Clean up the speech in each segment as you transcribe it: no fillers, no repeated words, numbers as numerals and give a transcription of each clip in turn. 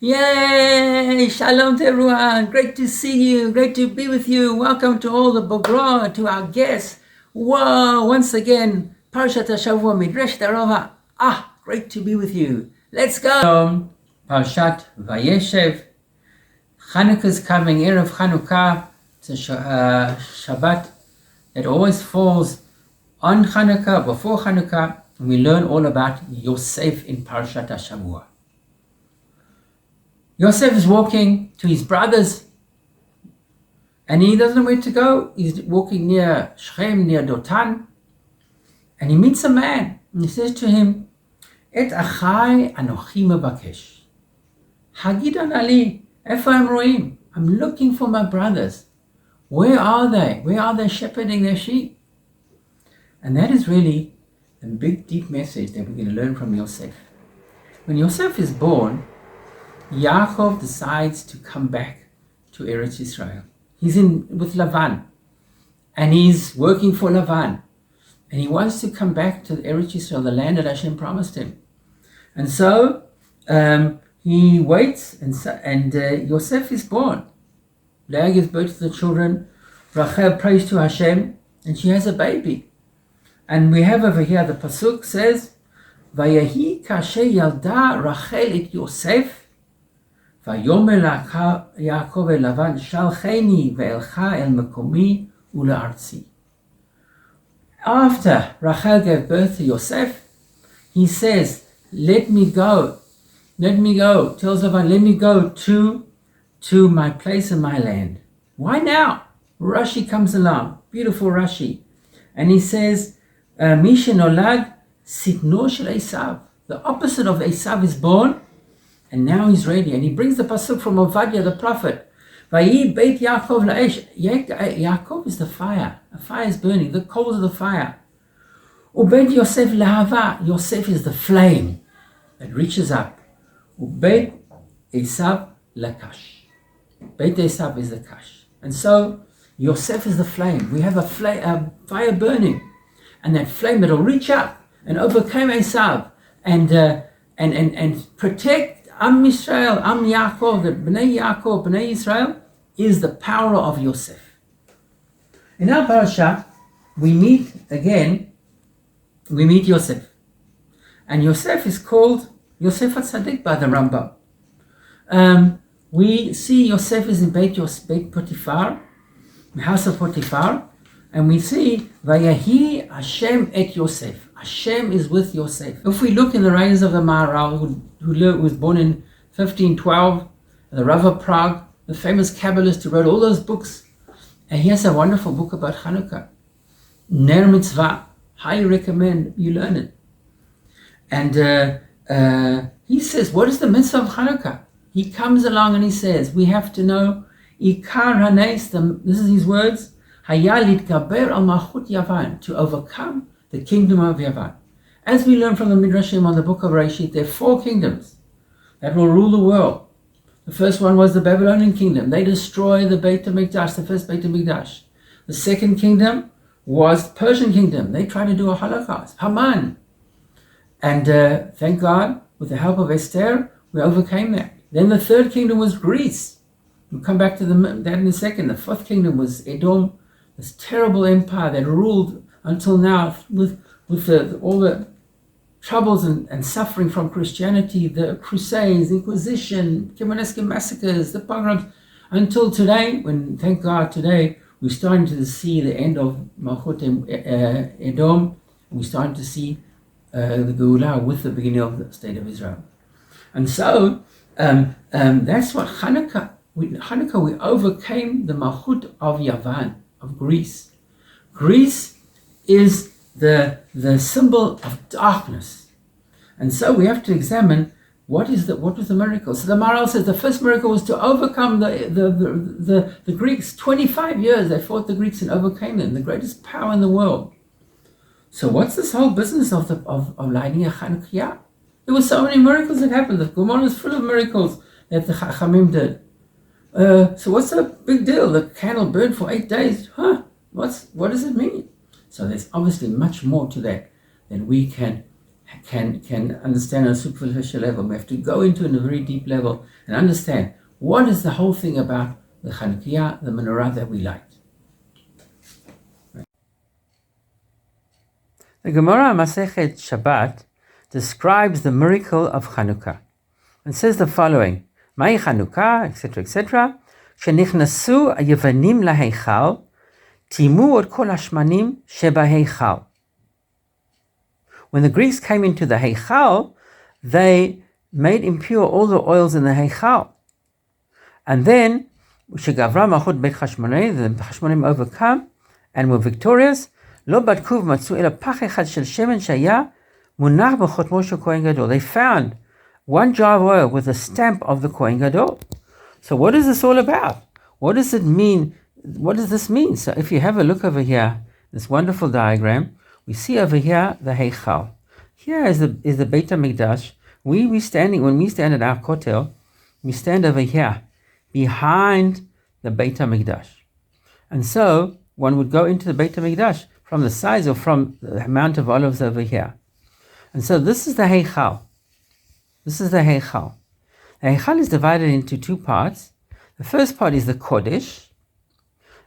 Yay! Shalom to everyone. Great to see you. Great to be with you. Welcome to all the Bogra, to our guests. Whoa! Once again, Parshat Hashavua Midrash Darova. Great to be with you. Let's go. Parshat Vayeshev. Chanukah is coming. Erev Chanukah. It's a Shabbat that always falls on Chanukah, before Chanukah. And we learn all about Yosef in Parshat Hashavua. Yosef is walking to his brothers and he doesn't know where to go. He's walking near Shechem, near Dotan, and he meets a man and he says to him, Et achai anochi mebakesh. Hagid anali, efa em roim? I'm looking for my brothers. Where are they? Where are they shepherding their sheep? And that is really the big, deep message that we're going to learn from Yosef. When Yosef is born, Yaakov decides to come back to Eretz Yisrael. He's with Lavan, and he's working for Lavan, and he wants to come back to Eretz Yisrael, the land that Hashem promised him. And so he waits, and Yosef is born. Leah gives birth to the children. Rachel prays to Hashem, and she has a baby. And we have over here the pasuk says, "Vayehi kasher yalda Rachel et Yosef." ויאמר יעקב אל לבן שלחני ואלך אל מקומי ולארצי. After Rachel gave birth to Yosef, he says, let me go, tells Lavan, let me go to my place and my land. Why now? Rashi comes along, beautiful Rashi, and he says, מי שנולד שטנו של עשיו. The opposite of Esav is born, and now he's ready. And he brings the pasuk from Ovadia, the prophet. Vayi beit Yaakov la'esh. Yaakov is the fire. The fire is burning. The coals of the fire. Ubeit Yosef lahava. Yosef is the flame that reaches up. Ubeit Esav lakash. Beit Esav is the kash. And so Yosef is the flame. We have a fire burning, and that flame that'll reach up and overcome Esav and protect Am Yisrael, Am Yaakov, the Bnei Yaakov, Bnei Yisrael, is the power of Yosef. In our parasha, we meet Yosef. And Yosef is called Yosef HaTzadik by the Rambam. We see Yosef is in Beit Potiphar, the house of Potiphar, and we see Vayahi Hashem et Yosef. Hashem is with Yosef. If we look in the writings of the Maharal, who was born in 1512, the Rav of Prague, the famous Kabbalist who wrote all those books, and he has a wonderful book about Chanukah, Ner Mitzvah. Highly recommend you learn it. And he says, what is the mitzvah of Chanukah? He comes along and he says, we have to know, Ikar Hanes, this is his words, Hayalit Gaber al Malchut Yavan, to overcome the kingdom of Yavan. As we learn from the Midrashim on the book of Reshit, there are 4 kingdoms that will rule the world. The first one was the Babylonian kingdom. They destroyed the Beit HaMikdash, the first Beit HaMikdash. The second kingdom was the Persian kingdom. They tried to do a Holocaust, Haman. And thank God, with the help of Esther, we overcame that. Then the third kingdom was Greece. We'll come back to that in a second. The fourth kingdom was Edom, this terrible empire that ruled until now with all the troubles and suffering from Christianity, the Crusades, Inquisition, Chmielewski massacres, the pogroms, until today, when, thank God, today, we're starting to see the end of Malchut Edom, and we're starting to see the Geulah with the beginning of the state of Israel. And so, that's what Chanukah, we overcame the Malchut of Yavan, of Greece. Greece is the symbol of darkness, and so we have to examine what was the miracle. So the Maharal says the first miracle was to overcome the Greeks. 25 years they fought the Greeks and overcame them, the greatest power in the world. So what's this whole business of lighting a Chanukah? There were so many miracles that happened. The Gemara is full of miracles that the Chachamim did. So what's the big deal? The candle burned for 8 days. What does it mean? So there's obviously much more to that than we can can understand on a superficial level. We have to go into it in a very deep level and understand what is the whole thing about the Chanukah, the menorah that we light. The Gemara Masechet Shabbat describes the miracle of Chanukah and says the following: Mai Chanukah, etc., etc. Shenichnasu Yevanim laheichal, timu od kol hashmanim shebaheichal. When the Greeks came into the heichal, they made impure all the oils in the heichal, and then shegavra machut bet Chashmonei, the Chashmonim overcome and were victorious. Lo badkuv matzu ela pach echad shel shemen shaya munach b'chotmo shel Kohen Gadol. They found one jar of oil with the stamp of the Kohen Gadol. So what is this all about? What does it mean? What does this mean? So if you have a look over here, this wonderful diagram, we see over here the heichal. Here is the Beit HaMikdash. When we stand at our kotel, we stand over here behind the Beit HaMikdash. And so one would go into the Beit HaMikdash from the sides or from the Mount of Olives over here. And so this is the heichal. This is the heichal. The heichal is divided into two parts. The first part is the Kodesh,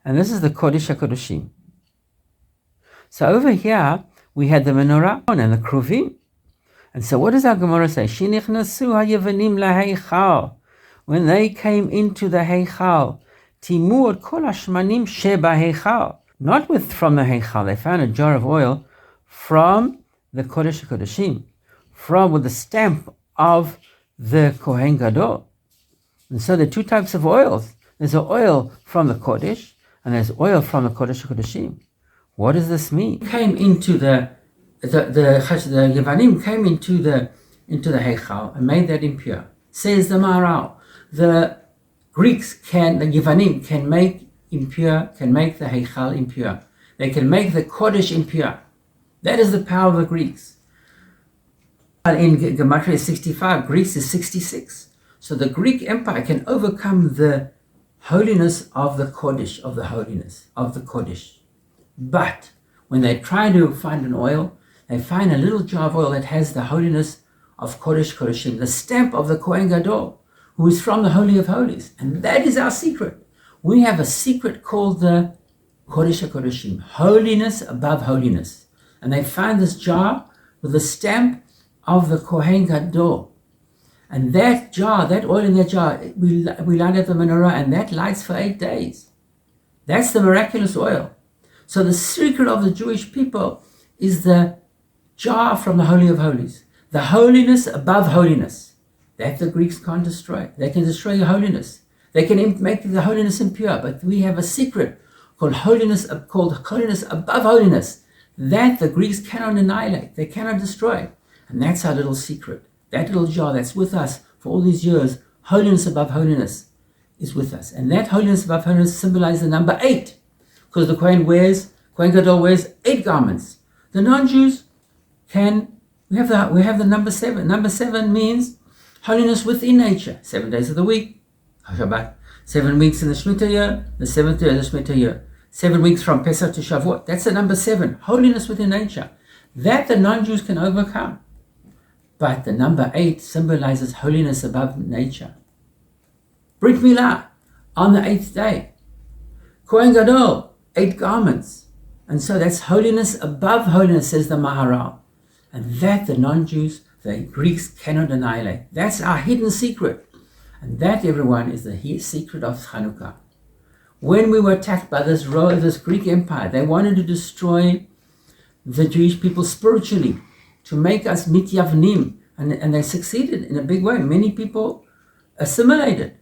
and this is the Kodesh HaKodeshim. So over here, we had the menorah and the kruvim. And so what does our Gemara say? Shenichnasu hayevanim laheichal. When they came into the heichal, timu od kol hashmanim sheba heichal. Not from the heichal. They found a jar of oil from the Kodesh HaKodeshim, with the stamp of the Kohen Gadol. And so there are two types of oils. There's an oil from the Kodesh, and there's oil from the Kodesh HaKodeshim. What does this mean? Came into the Yevanim came into the heichal and made that impure. Says the Maharal, the Greeks the Yevanim can make the heichal impure. They can make the Kodesh impure. That is the power of the Greeks. In Gematria 65, Greece is 66. So the Greek Empire can overcome the holiness of the Kodesh, of the holiness of the Kodesh. But when they try to find an oil, they find a little jar of oil that has the holiness of Kodesh Kodeshim, the stamp of the Kohen Gadol, who is from the Holy of Holies. And that is our secret. We have a secret called the Kodesh HaKodeshim, holiness above holiness. And they find this jar with the stamp of the Kohen Gadol. And that jar, that oil in that jar, we light at the menorah, and that lights for 8 days. That's the miraculous oil. So the secret of the Jewish people is the jar from the Holy of Holies, the holiness above holiness, that the Greeks can't destroy. They can destroy your holiness. They can make the holiness impure, but we have a secret called holiness above holiness, that the Greeks cannot annihilate, they cannot destroy. And that's our little secret. That little jar that's with us for all these years, holiness above holiness, is with us. And that holiness above holiness symbolizes the number 8. Because the Kohen Gadol wears 8 garments. The non-Jews we have the number 7. Number 7 means holiness within nature. 7 days of the week, Shabbat. 7 weeks in the Shemitah year, the 7th day of the Shemitah year. 7 weeks from Pesach to Shavuot. That's the number 7, holiness within nature. That the non-Jews can overcome. But the number 8 symbolizes holiness above nature. Brit Milah, on the 8th day. Kohen Gadol, 8 garments. And so that's holiness above holiness, says the Maharal. And that the non-Jews, the Greeks cannot annihilate. That's our hidden secret. And that, everyone, is the secret of Chanukah. When we were attacked by this Greek empire, they wanted to destroy the Jewish people spiritually, to make us mityavnim. And they succeeded in a big way. Many people assimilated.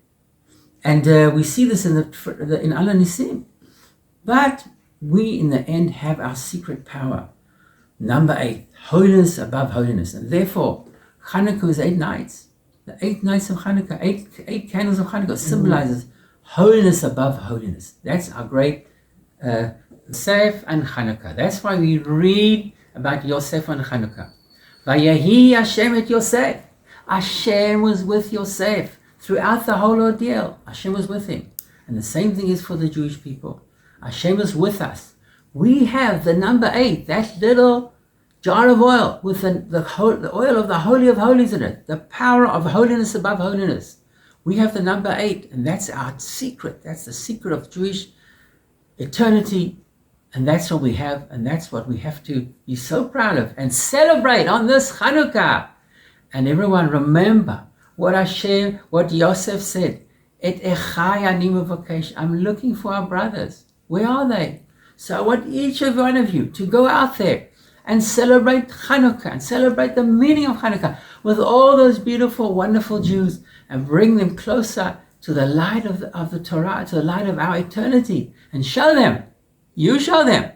And we see this in Ala Nisim. But we, in the end, have our secret power. Number 8, holiness above holiness. And therefore, Chanukah is 8 nights. The 8 nights of Chanukah, 8 candles of Chanukah symbolizes holiness above holiness. That's our great Yosef and Chanukah. That's why we read about Yosef and Chanukah. Vayehi Hashem et Yosef. Hashem was with Yosef throughout the whole ordeal. Hashem was with him. And the same thing is for the Jewish people. Hashem is with us. We have the number 8, that little jar of oil with the oil of the Holy of Holies in it, the power of holiness above holiness. We have the number 8, and that's our secret. That's the secret of Jewish eternity, and that's what we have, and that's what we have to be so proud of and celebrate on this Chanukah. And everyone remember what Yosef said. Et echai ani mevakesh. I'm looking for our brothers. Where are they? So I want each of one of you to go out there and celebrate Chanukah and celebrate the meaning of Chanukah with all those beautiful, wonderful Jews and bring them closer to the light of the Torah, to the light of our eternity, and show them, you show them,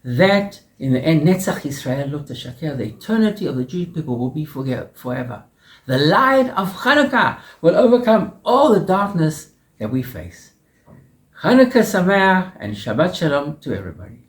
that in the end, Netzach Yisrael Lo Teshaker, the eternity of the Jewish people will be forever. The light of Chanukah will overcome all the darkness that we face. Chanukah Sameach and Shabbat Shalom to everybody.